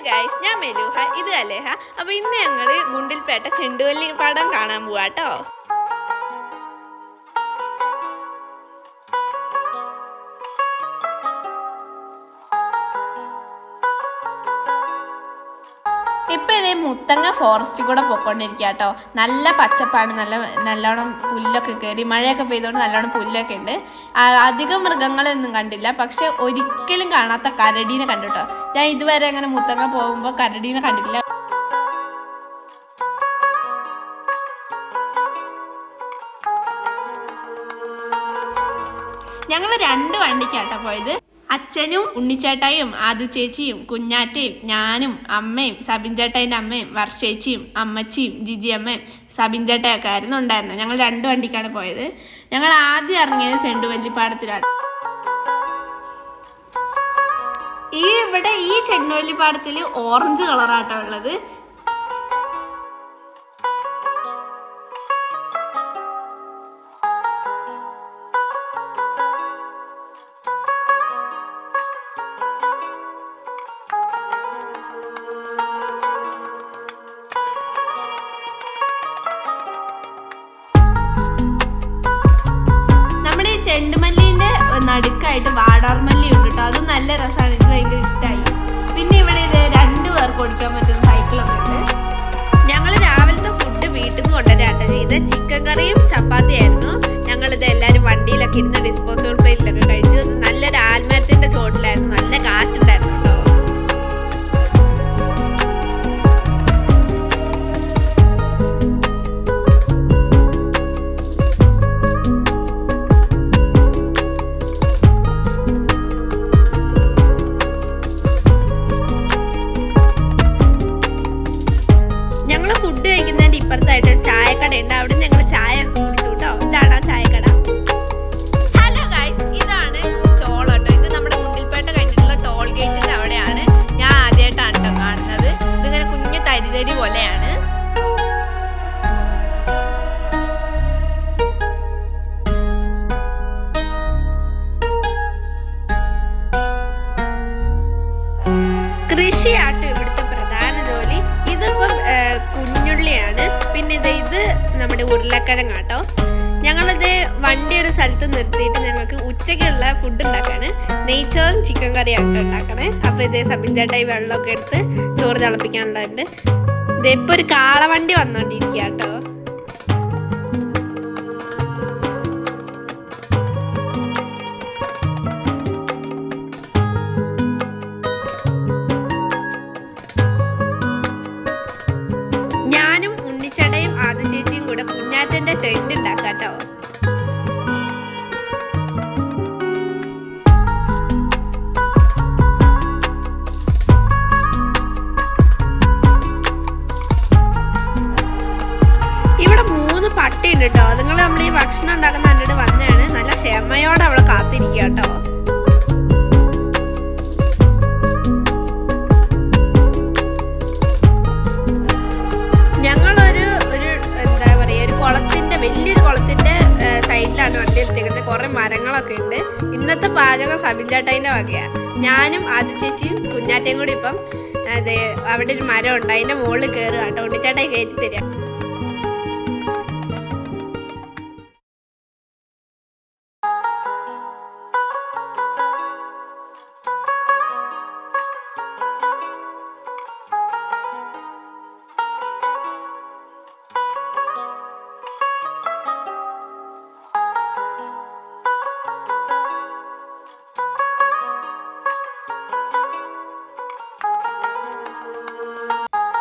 Guys, ഞാൻ മെലൂഹ, ഇത് അലേഹ. അപ്പോൾ ഇന്ന് ഞങ്ങൾ ഗുണ്ടിൽപേട്ട ചെണ്ടുവല്ലി പാടം കാണാൻ പോവാട്ടോ. ഇപ്പം ഇതേ മുത്തങ്ങ ഫോറസ്റ്റ് കൂടെ പോയിക്കൊണ്ടിരിക്കുക കേട്ടോ. നല്ല പച്ചപ്പാണ്, നല്ലോണം പുല്ലൊക്കെ കയറി, മഴയൊക്കെ പെയ്തുകൊണ്ട് നല്ലോണം പുല്ലൊക്കെ ഉണ്ട്. അധികം മൃഗങ്ങളൊന്നും കണ്ടില്ല, പക്ഷെ ഒരിക്കലും കാണാത്ത കരടീനെ കണ്ടു കേട്ടോ. ഞാൻ ഇതുവരെ അങ്ങനെ മുത്തങ്ങ പോകുമ്പോൾ കരടീനെ കണ്ടിട്ടില്ല. ഞങ്ങൾ 2 വണ്ടിക്കാട്ടോ പോയത്. അച്ഛനും ഉണ്ണിച്ചേട്ടായും ആദു ചേച്ചിയും കുഞ്ഞാറ്റയും ഞാനും അമ്മയും സബിൻ ചേട്ടായിൻ്റെ അമ്മയും വർഷേച്ചിയും അമ്മച്ചിയും ജിജി അമ്മയും സബിൻ ചേട്ടായൊക്കെ ആയിരുന്നു ഉണ്ടായിരുന്നത്. ഞങ്ങൾ 2 വണ്ടിക്കാണ് പോയത്. ഞങ്ങൾ ആദ്യം ഇറങ്ങിയത് ചെണ്ടുവല്ലിപ്പാടത്തിലാണ്. ഇവിടെ ഈ ചെണ്ടുവല്ലിപ്പാടത്തിൽ ഓറഞ്ച് കളറാട്ടോ ഉള്ളത്. ചെണ്ടുമല്ലിന്റെ നടുക്കായിട്ട് വാടാർമല്ലി ഉണ്ട് കേട്ടോ. അത് നല്ല രസമാണ്, എനിക്ക് ഭയങ്കര ഇഷ്ടമായി. പിന്നെ ഇവിടെ ഇത് 2 പേർക്ക് ഓടിക്കാൻ പറ്റുന്ന സൈക്കിളൊക്കെ ഉണ്ട്. ഞങ്ങൾ രാവിലത്തെ ഫുഡ് വീട്ടിൽ നിന്ന് കൊണ്ടുവരാട്ടോ ചെയ്ത്. ചിക്കൻ കറിയും ചപ്പാത്തിയായിരുന്നു. ഞങ്ങളിത് എല്ലാവരും വണ്ടിയിലൊക്കെ ഇരുന്ന് ഡിസ്പോസിബിൾ പ്ലേറ്റിലൊക്കെ കഴിച്ചു. നല്ലൊരു ആൽമരത്തിന്റെ ചോട്ടിലായിരുന്നു, നല്ല കാറ്റുണ്ടായിരുന്നു കേട്ടോ. ഫുഡ് കഴിക്കുന്നതിന്റെ ഇപ്പുറത്തായിട്ട് ചായക്കട ഉണ്ട്. അവിടെ ഞങ്ങൾ ചായ കുടിച്ചു കേട്ടോ. ഇതാണ് ആ ചായക്കട. ഹലോ ഗൈസ്, ഇതാണ് ചോളം കേട്ടോ. ഇത് നമ്മുടെ ഗുണ്ടിൽപേട്ട കഴിഞ്ഞിട്ടുള്ള ടോൾ ഗേറ്റിന്റെ അവിടെയാണ്. ഞാൻ ആദ്യമായിട്ടാണ് കേട്ടോ കാണുന്നത്. ഇതിങ്ങനെ കുഞ്ഞു തരിതരി പോലെയാണ്. കൃഷിയാട്ടോ ഇവിടുത്തെ പ്രധാന ജോലി. ഇതിപ്പം കുഞ്ഞുള്ളിയാണ്. പിന്നെ ഇത് നമ്മുടെ ഉരുളക്കിഴങ്ങാട്ടോ. ഞങ്ങളിത് വണ്ടി ഒരു സ്ഥലത്ത് നിർത്തിയിട്ട് ഞങ്ങൾക്ക് ഉച്ചയ്ക്കുള്ള ഫുഡ് ഉണ്ടാക്കാണ്. നെയ്ച്ചോറും ചിക്കൻ കറിയാട്ടോ ഉണ്ടാക്കണേ. അപ്പോൾ ഇത് സബിൻ ചേട്ടായി വെള്ളമൊക്കെ എടുത്ത് ചോറ് തിളപ്പിക്കാനുള്ളതുണ്ട്. ഇതിപ്പോൾ ഒരു കാളവണ്ടി വന്നോണ്ടിരിക്കുക കേട്ടോ. ഞാനും ഉണ്ണിച്ചടയും ആദു ചേച്ചിയും കൂടെ കുഞ്ഞാറ്റന്റെ ടെന്റ് ഉണ്ടാക്കാട്ടോ. ഇവിടെ 3 പട്ടി ഉണ്ട് കേട്ടോ. അതുങ്ങൾ നമ്മൾ ഈ ഭക്ഷണം ഉണ്ടാക്കുന്ന കണ്ടിട്ട് വന്നതാണ്. നല്ല ക്ഷമയോടെ അവളെ കാത്തിരിക്കുക കേട്ടോ. വലിയൊരു കുളത്തിന്റെ സൈഡിലാണ് വണ്ടി എത്തിക്കുന്നത്. കുറെ മരങ്ങളൊക്കെ ഉണ്ട്. ഇന്നത്തെ പാചകം സബിൻ ചേട്ടായിന്റെ വകയാണ്. ഞാനും ആദു ചേച്ചിയും കുഞ്ഞാറ്റയും കൂടി ഇപ്പം അതെ അവിടെ ഒരു മരം ഉണ്ട്, അതിന്റെ മുകളിൽ കയറുക കേട്ടോ. ഉണ്ണിച്ചേട്ടായി കയറ്റി തരാം.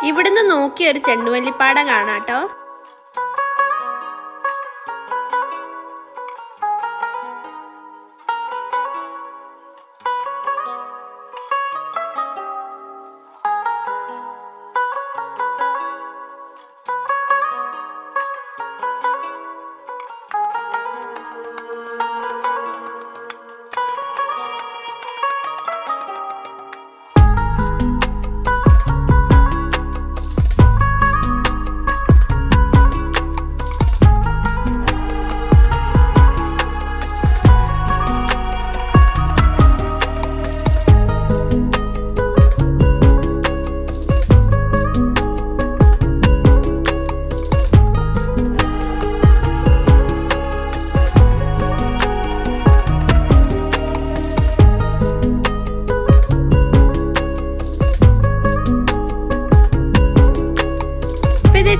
ഇവിടുന്ന് നോക്കി ഒരു ചെണ്ടുവല്ലിപ്പാടം കാണാട്ടോ.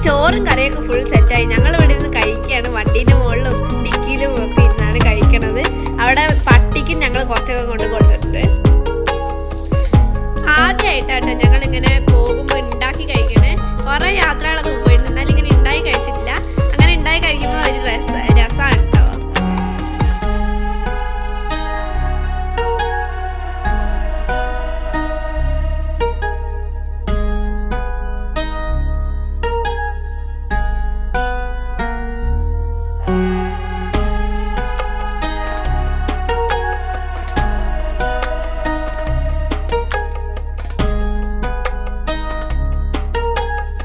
ചോറും കറിയൊക്കെ ഫുൾ സെറ്റായി. ഞങ്ങൾ ഇവിടെ ഇരുന്ന് കഴിക്കുകയാണ്. വണ്ടീൻ്റെ മുകളിലും ഡിക്കിയിലും ഒക്കെ ഇരുന്നാണ് കഴിക്കണത്. അവിടെ പട്ടിക്കും ഞങ്ങൾ കുറച്ചൊക്കെ കൊണ്ടുവന്നിട്ടുണ്ട്. ആദ്യമായിട്ടാട്ടോ ഞങ്ങളിങ്ങനെ പോകുമ്പോൾ ഉണ്ടാക്കി കഴിക്കണേ. കുറേ യാത്രകളൊക്കെ പോയിട്ടുണ്ട്, എന്നാലും ഇങ്ങനെ ഉണ്ടാക്കി കഴിച്ചിട്ടില്ല. അങ്ങനെ ഉണ്ടാക്കി കഴിക്കുമ്പോൾ ഒരു രസമാണ് കേട്ടോ.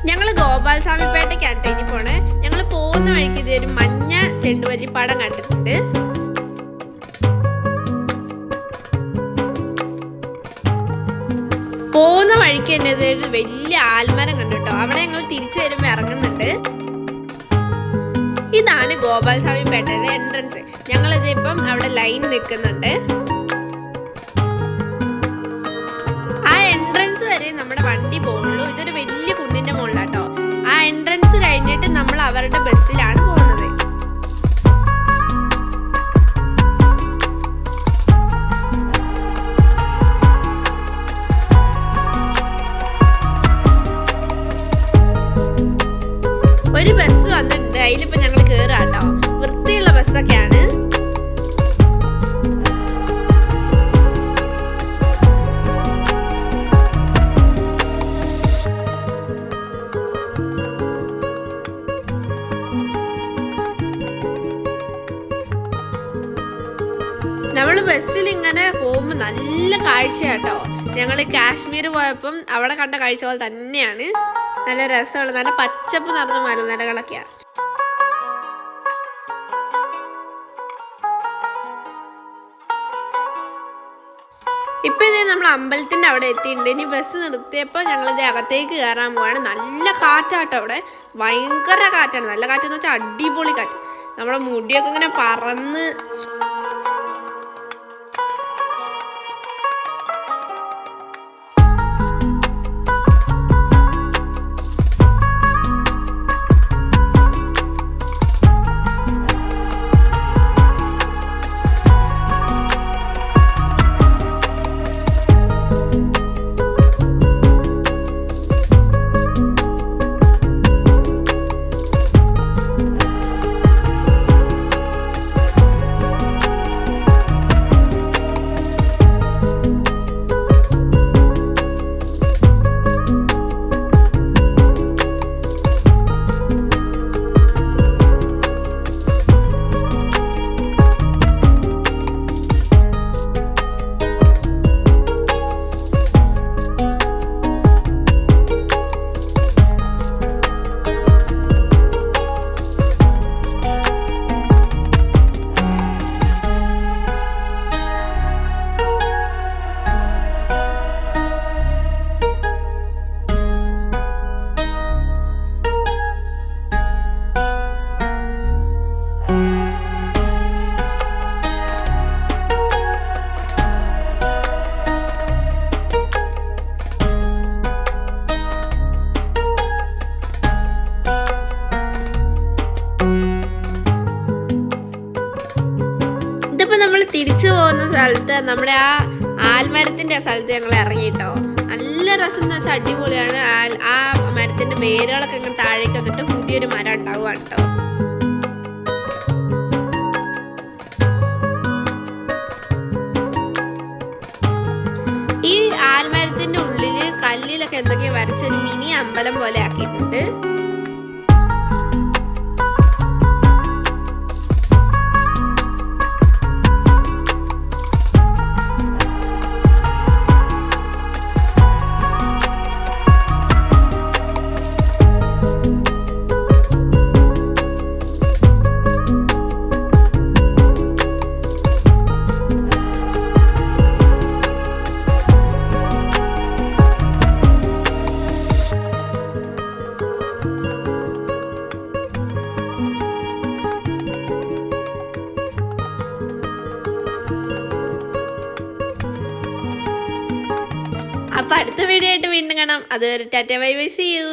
ഞങ്ങൾ ഗോപാൽസ്വാമിപേട്ടയ്ക്കാണ് ഇനി പോണേ. ഞങ്ങൾ പോകുന്ന വഴിക്ക് ഇതൊരു മഞ്ഞ ചെണ്ടുമല്ലിപ്പാടം കണ്ടിട്ടുണ്ട്. പോകുന്ന വഴിക്ക് തന്നെ ഇതൊരു വലിയ ആൽമരം കണ്ടിട്ടോ. അവിടെ ഞങ്ങൾ തിരിച്ചു വരുമ്പോൾ ഇറങ്ങുന്നുണ്ട്. ഇതാണ് ഗോപാൽസ്വാമിപേട്ടയുടെ എൻട്രൻസ്. ഞങ്ങളിത് ഇപ്പം അവിടെ ലൈൻ നിൽക്കുന്നുണ്ട്. ആ എൻട്രൻസ് വരെ നമ്മുടെ വണ്ടി പോകുള്ളൂ. ഇതൊരു വലിയ കുന്നിന്റെ മുകളിലാട്ടോ. ആ എൻട്രൻസ് കഴിഞ്ഞിട്ട് നമ്മൾ അവരുടെ ബസ്സിലാണ് പോകുന്നത്. ഒരു ബസ് വന്നിട്ടുണ്ട്, അതിലിപ്പോ ഞങ്ങൾ കേറാട്ടോ. വൃത്തിയുള്ള ബസ്സൊക്കെയാണ്. നമ്മൾ ബസ്സിൽ ഇങ്ങനെ പോകുമ്പോൾ നല്ല കാഴ്ചയാട്ടോ. ഞങ്ങൾ കാശ്മീർ പോയപ്പം അവിടെ കണ്ട കാഴ്ച പോലെ തന്നെയാണ്. നല്ല രസമുള്ള നല്ല പച്ചപ്പ് നിറഞ്ഞ മലനിരകളൊക്കെയാണ്. ഇപ്പൊ ഇതേ നമ്മൾ അമ്പലത്തിന്റെ അവിടെ എത്തിയിട്ടുണ്ട്. ഇനി ബസ് നിർത്തിയപ്പോൾ ഞങ്ങളിത് അകത്തേക്ക് കയറാൻ പോവാണ്. നല്ല കാറ്റാട്ടോ അവിടെ, ഭയങ്കര കാറ്റാണ്. നല്ല കാറ്റെന്ന് വെച്ചാൽ അടിപൊളി കാറ്റ്. നമ്മുടെ മുടിയൊക്കെ ഇങ്ങനെ പറന്ന് നമ്മൾ തിരിച്ചു പോകുന്ന സ്ഥലത്ത് നമ്മുടെ ആ ആൽമരത്തിന്റെ സ്ഥലത്ത് ഞങ്ങൾ ഇറങ്ങിട്ടോ. നല്ല രസം എന്ന് വെച്ചാൽ അടിപൊളിയാണ്. ആ മരത്തിന്റെ വേരുകളൊക്കെ ഇങ്ങനെ താഴേക്ക് വന്നിട്ട് പുതിയൊരു മരം ഉണ്ടാവുകയാണ് കേട്ടോ. ഈ ആൽമരത്തിന്റെ ഉള്ളില് കല്ലിലൊക്കെ എന്തൊക്കെയോ വരച്ചൊരു മിനി അമ്പലം പോലെ ആക്കിയിട്ടുണ്ട്. അപ്പോൾ അടുത്ത വീഡിയോ ആയിട്ട് വീണ്ടും കാണാം. അതുവരെ tata bye bye, see U.